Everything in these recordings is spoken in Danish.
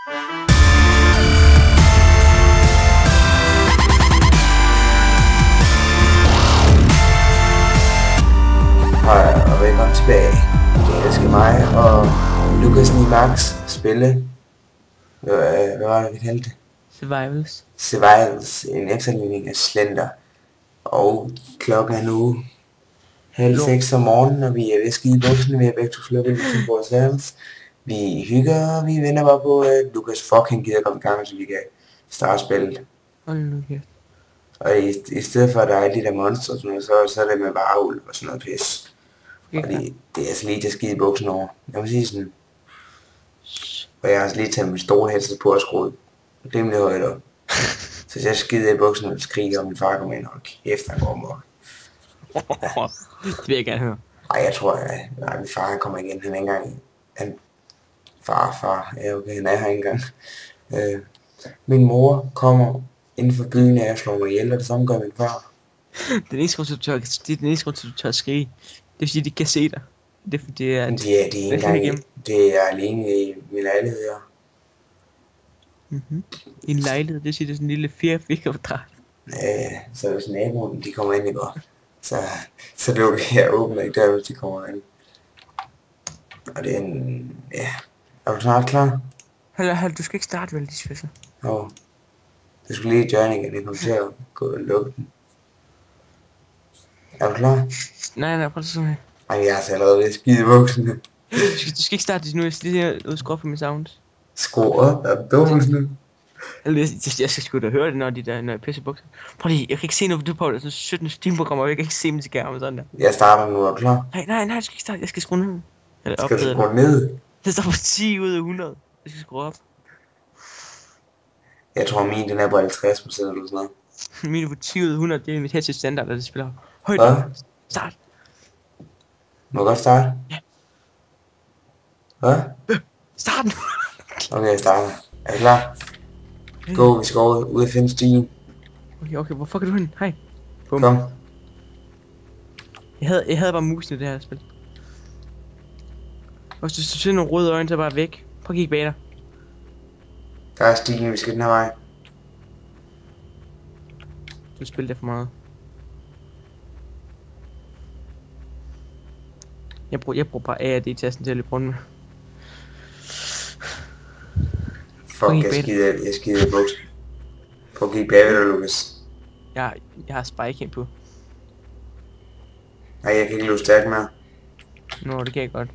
Hej og velkommen tilbage. I dag skal mig og Lukas Max spille. Hvad var det, vi kaldte det? Survivals, en efterligning af Slender. Og klokken er nu 5:30 om morgenen, og vi er ved at skide i bukserne. Vi har begge to slukket til vores værelse. Vi hygger, og vi venter bare på, at Lukas fucking gider komme i gang, så vi kan starte spillet. Hold nu kæft. Og i stedet for at der er de der monster og sådan noget, så er det med varulv og sådan noget pis. Og det er altså lige til at skide i buksen over. Jeg må sige sådan. Og jeg har altså lige taget min store headset på og skruet rimelig højt op. Så jeg skider i buksen og skriger, og min far kommer ind, og kæft, han går mok. Det vil jeg gerne høre. Ej, jeg tror, nej, min far han kommer igen. Han er ikke engang... Far. Ja, okay, han er her ikke engang. Min mor kommer inden for byen, og jeg slår mig ihjel, og det samme gør min far. Den eneste grund til, du tør skrige, det er fordi, de kan se dig. Det er fordi, at... Det er alene i min lejlighed, ja. I en lejlighed, det siger det er sådan en lille 4 kvadrat. Så hvis naboen, de kommer ind i går, så lukker jeg åbner ikke der, hvis de kommer ind. Og det er en... Ja. Er du snart klar? Hold, du skal ikke starte vel, de spidser. Jo. Du skal lige gøre igen, jeg kommer til at gå og lukke den. Er du klar? Nej, prøv sådan her. Ej, jeg er altså allerede ved at skide i bukserne. Du skal ikke starte det nu, jeg skal lige udskru op for min sound. Skru op, er du dum nu? Jeg skal sgu da høre det, når jeg pisser i bukserne. Prøv lige, jeg kan ikke se noget, du på det, så 17 Steam-programmer, og jeg kan ikke se min skærm sådan der. Jeg starter nu, er du klar? Nej, du skal ikke starte, jeg skal skrue ned. Skal du skrue ned? Det står på 10 ud af 100. Jeg skal skrue op. Jeg tror min den er på 50% eller sådan noget. Min er på 10 ud af 100, det er mit headset standard, der det spiller højt. Hvad? Start. Må jeg godt starte? Ja. Hvad? Start nu. Okay, jeg starter. Er du klar? Go, vi skal ud og finde stien. Okay, hvor fuck er du hen? Hej. Kom. Jeg havde bare musen i det her spil. Hvis du ser nogle røde øjne, så bare væk. Prøv at kigge bag dig. Der er stien, vi skal den her vej. Du spiller det for meget. Jeg bruger bare ARD-tasten til at løbe rundt med. Fuck, jeg skider i buksen. Prøv at kigge bagved dig, Lukas. Jeg har spike ind på. Nej, jeg kan ikke løbe stærkt mere. Nå, det kan jeg godt.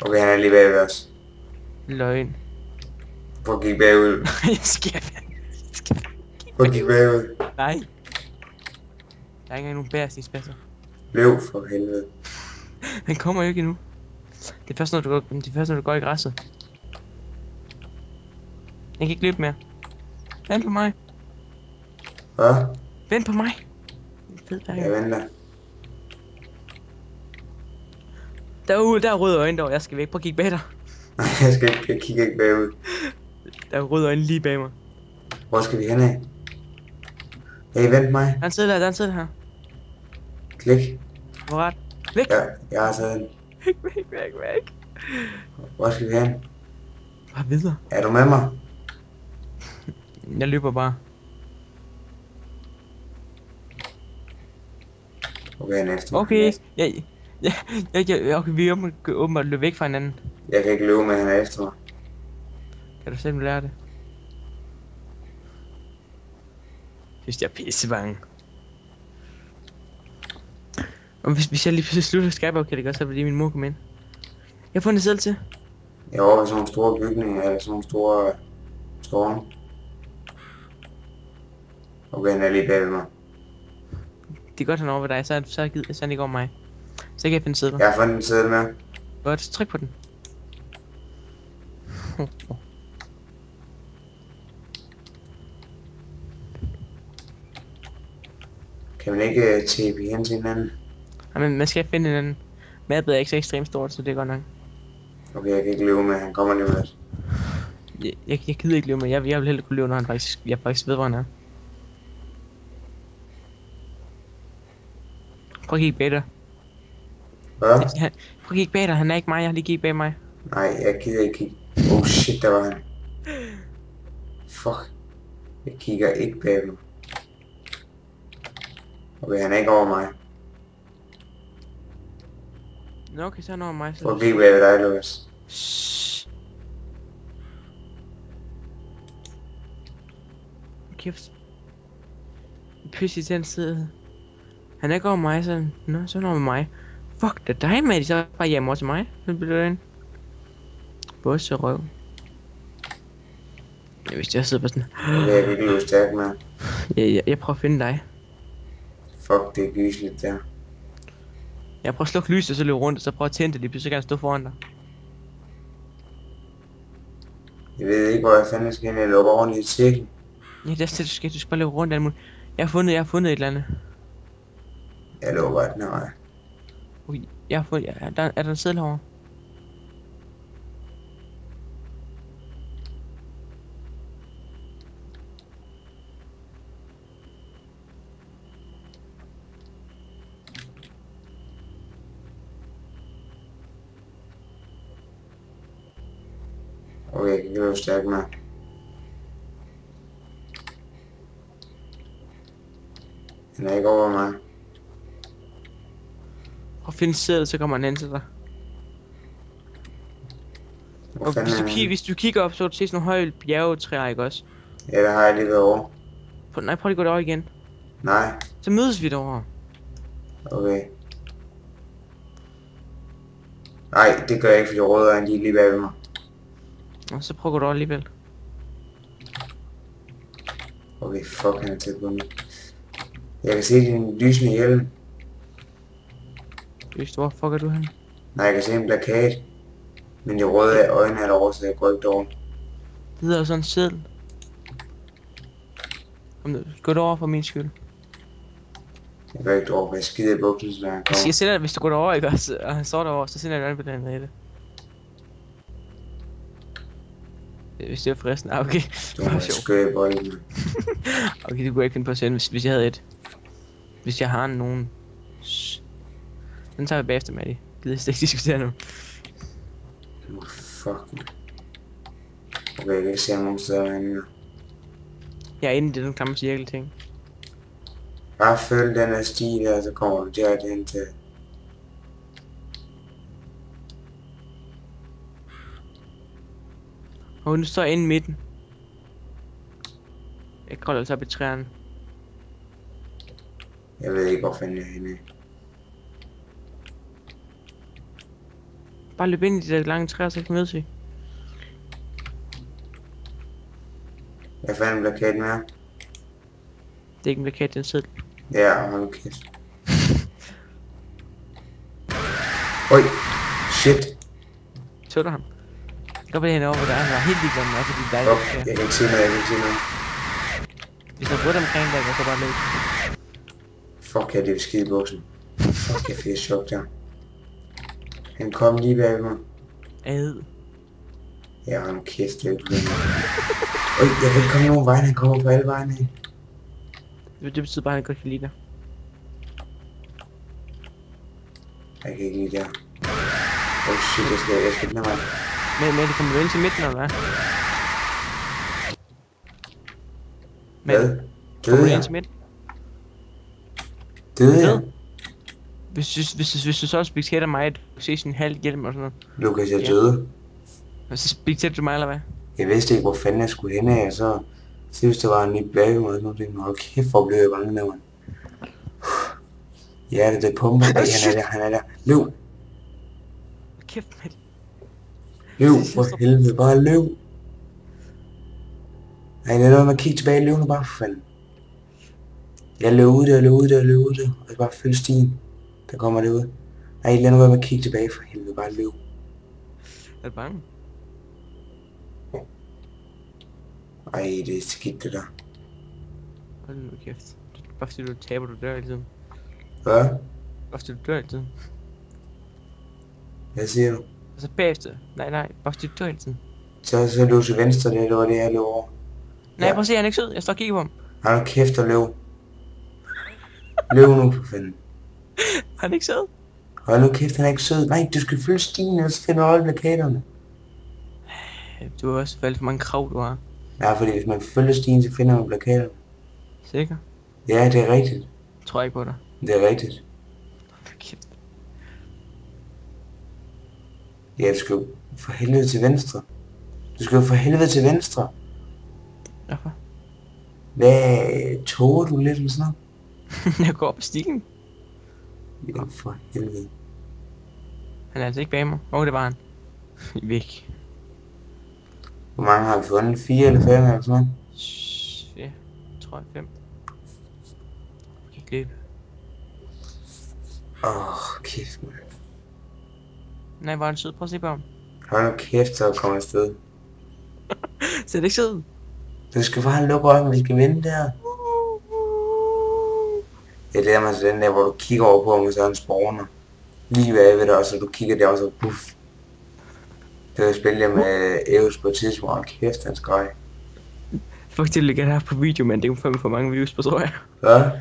Okay, han er lige bagved os. Løgn. Prøv at kigge bagud. Jeg skal Prøv at kigge bagud. Nej. Der er ikke engang nogen bæresningspasser. Løb for helvede. Han kommer jo ikke endnu. Det er først når du går i græsset. Jeg kan ikke løbe mere. Vent på mig. Hvad? Vent på mig. Jeg venter. Der er røde øjne derovre. Jeg skal væk. Prøv at kigge bag dig. Nej, jeg kigger ikke bagud. Der er røde øjne lige bag mig. Hvor skal vi hen af? Hey, vent mig. Han sidder der, her. Klik. Hvor ret? Væk! Ja, jeg har taget den. Væk. Hvor skal vi hen? Bare videre. Er du med mig? Jeg løber bare. Okay, næste. Okay, okay, vi er åbenbart løbe væk fra hinanden. Jeg kan ikke løbe med, han er efter mig. Kan du selv lære det? Synes jeg er pissebange. Og hvis jeg lige pludselig slutter Skype, kan det godt så fordi min mor kommer ind. Jeg har fundet selv til. Jeg er over sådan nogle store bygninger, eller sådan nogle store storme. Okay, han er lige bagved mig. Det er godt, han er over ved dig, så er han ikke over mig. Så kan jeg finde sædler. Jeg har fundet en sædel med. Godt, tryk på den. Kan man ikke tape hen til hinanden? Jamen, man skal finde en anden. Mappet er ikke så ekstremt stort, så det er godt nok. Okay, jeg kan ikke løbe med, han kommer lige med. Jeg gider ikke løbe med, jeg vil hellere kunne løbe, når jeg faktisk ved, hvor han er. Prøv at kigge bag dig. Hvad? Prøv at kigge bag dig, han er ikke mig, jeg har lige kigget bag mig. Nej, jeg gider ikke kigge. Oh shit, der var han. Fuck. Jeg kigger ikke bag mig. Okay, han er ikke over mig. Nå, okay, så er han over mig. Så Prøv at kigge bag ved dig, Lukas. Shhh. Kæft. Pisse i den side. Han er ikke over mig, så... Nå, så er han over mig. Fuck, det er dig, Maddie. Så bare hjemme over til mig. Så bliver det ind. Bosse røv. Jeg vidste, jeg sidder på sådan... Okay, jeg kan ikke løbe stærkt med. Jeg prøver at finde dig. Fuck, det er gysligt der. Jeg prøver at slukke lyset, og så løbe rundt, og så prøver at tænde det lige pludselig, så kan jeg stå foran dig. Jeg ved ikke, hvor jeg fanden skal hen. Jeg løber rundt i et cirkel. Ja, det er det, du skal bare løbe rundt alt muligt. Jeg har fundet et eller andet. Jeg løber bare den her vej. Ui, jeg har fundet... Er der en seddel herovre? Okay, jeg kan ikke løbe stærkt med. Han er ikke over mig. Prøv at finde en seddel, så kommer han hen til dig. Hvor Og fanden er han? hvis du kigger op, så kan du se sådan nogle høje bjergetræer, ikke også? Ja, der har jeg lige været over. Nej, prøv lige at gå derover igen. Nej. Så mødes vi derovre. Okay. Nej, det gør jeg ikke, fordi røde er lige bag ved mig. Og så prøv at gå derover alligevel. Okay, fuck, han er tæt på mig. Jeg kan se din lysende hjelm. Hvor fuck er du hen? Nej, jeg kan se en plakat. Men de røde øjne er derovre, så jeg går ikke derovre. Det hedder sådan en seddel. Gå derover for min skyld. Jeg går ikke derovre, for jeg skider i buksen, så jeg kommer. Jeg sender, hvis du går derover, ikke også? Og han står derovre, så sender jeg et andet på den. Hvis det er forresten. Ah, okay. Du må skøre i bolden. Okay, det kunne jeg ikke finde på at sende, hvis jeg havde et. Hvis jeg har nogen. Den tager vi bagefter, Maddie. Gider jeg slet ikke diskutere nu. Oh, fuck. Okay, jeg kan ikke se ham nogen steder herinde. Jeg er inde i den klamme cirkel ting. Bare følg den her sti der, så kommer du direkte hen til. Og nu står jeg inde i midten. Jeg kravler altså op i træerne. Jeg ved ikke, hvor fanden jeg er henne. Bare løb ind i de der lange træer, så kan mødes vi. Jeg fandt en plakat med. Det er ikke en plakat, det er en seddel. Ja, hold nu kæft. Oj, shit. Så du ham? Jeg går på det henover, hvor der er. Han var helt ligeglad med mig, fordi der er Fuck, jeg kan ikke se noget, jeg kan ikke se noget. Hvis der er rundt omkring der, så bare løb. Fuck, jeg det er skide i buksen. Fuck, jeg fik et chok der. Han kom lige bag mig. Ad. Ja, hold nu kæft, det er ikke blevet. Oj, jeg kan ikke komme nogen vej, han kommer på alle vejene. Det betyder bare, at han godt kan lide dig. Jeg kan ikke lide der. Oh shit, jeg skal den her vej. Men det kommer du ind til midten, eller hvad? Hvad? Kommer Døde du ind jeg? til midten? Døde jeg? Hvis du så spikterer mig, at du ser sådan en halv hjelm og sådan noget. Lukas, jeg døde. Og så spikterer du mig, eller hvad? Jeg vidste ikke, hvor fanden jeg skulle hen af, og så hvis der var en lige bag mig, og sådan noget. Kæft, hvor blev jeg bange med mig. Ja, det pumper. Ej, han er der. Løb! Kæft, mand. Løb for helvede, bare løb! Ej, lad noget med at kigge tilbage, løb nu bare for fanden. Jeg løb ud der, og jeg bare følge stien. Der kommer det ud. Ej, lad nu være med at kigge tilbage for helvede, bare løb. Er du bange? Ej, det er skidt det der. Hold nu kæft. Bare fordi du taber, du dør hele tiden. Hvad? Bare fordi du dør hele tiden. Hvad siger du? Og så bagefter. Nej, bare fordi du dør hele tiden. Så løb til venstre, det var det jeg løb over. Nej, Ja. prøv at se, han er ikke sød. Jeg står og kigger på ham. Hold nu kæft og løb. Løb nu for fanden. Han er ikke sød. Hold nu kæft, han er ikke sød. Nej, du skal følge stien, ellers finder du alle plakaterne. Du har også valgt for mange krav, du har. Ja, fordi hvis man følger stien, så finder man plakater. Sikker? Ja, det er rigtigt. Tror jeg ikke på dig. Det er rigtigt. For kæft. Ja, du skal jo for helvede til venstre. Du skal jo for helvede til venstre. Hvorfor? Hvad toger du lidt med sådan noget? Jeg går op ad stigen. Ja, for helvede. Han er altså ikke bag mig. Det var han. Væk. Hvor mange har vi fundet? 4 eller 5 eller sådan noget? Ja, tror jeg 5. Jeg kan ikke løbe. Kæft, man. Nej, hvor er han sød. Prøv at se på ham. Hold nu kæft, så kommer afsted. Ser det ikke sød? Du skal bare lukke øjnene, vi skal vinde der. Jeg lærer mig til den der, hvor du kigger over på ham, og så er han spawner. Lige ved dig, og så du kigger der, og så buff. Det var spillet jeg med Eus på et tidspunkt, og kæft, han skreg. Fuck, det ligger der på video, men det kan få for mange views på, tror jeg. Hvad?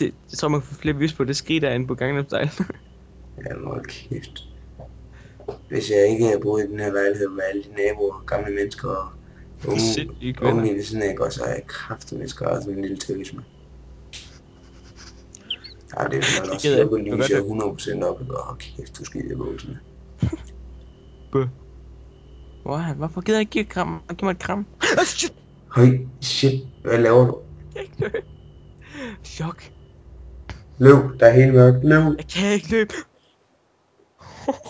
Jeg tror, man kan få flere views på det ske derinde på Gangnam Style. Ja, må kæft. Hvis jeg ikke havde boet i den her lejlighed med alle de naboer, gamle mennesker og unge ved siden af, ikke, så har jeg kraftigt med skrevet som en lille tøs med. Ja, det er jo også lukket lyset 100% op, og kæft, du skal i bukserne. Hvorfor gider jeg ikke give et kram? Giv mig et kram. Shit. Høj, shit, hvad laver du? Jeg kan ikke løbe. Chok. Løb, der er helt mørkt, løb. Jeg kan ikke løbe.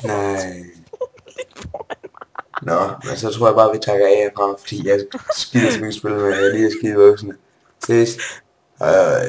Nej. Nå, men så tror jeg bare, vi takker af herfra, fordi jeg skider så mye spil med, jeg lige har skidt voksne. Ses. Hej.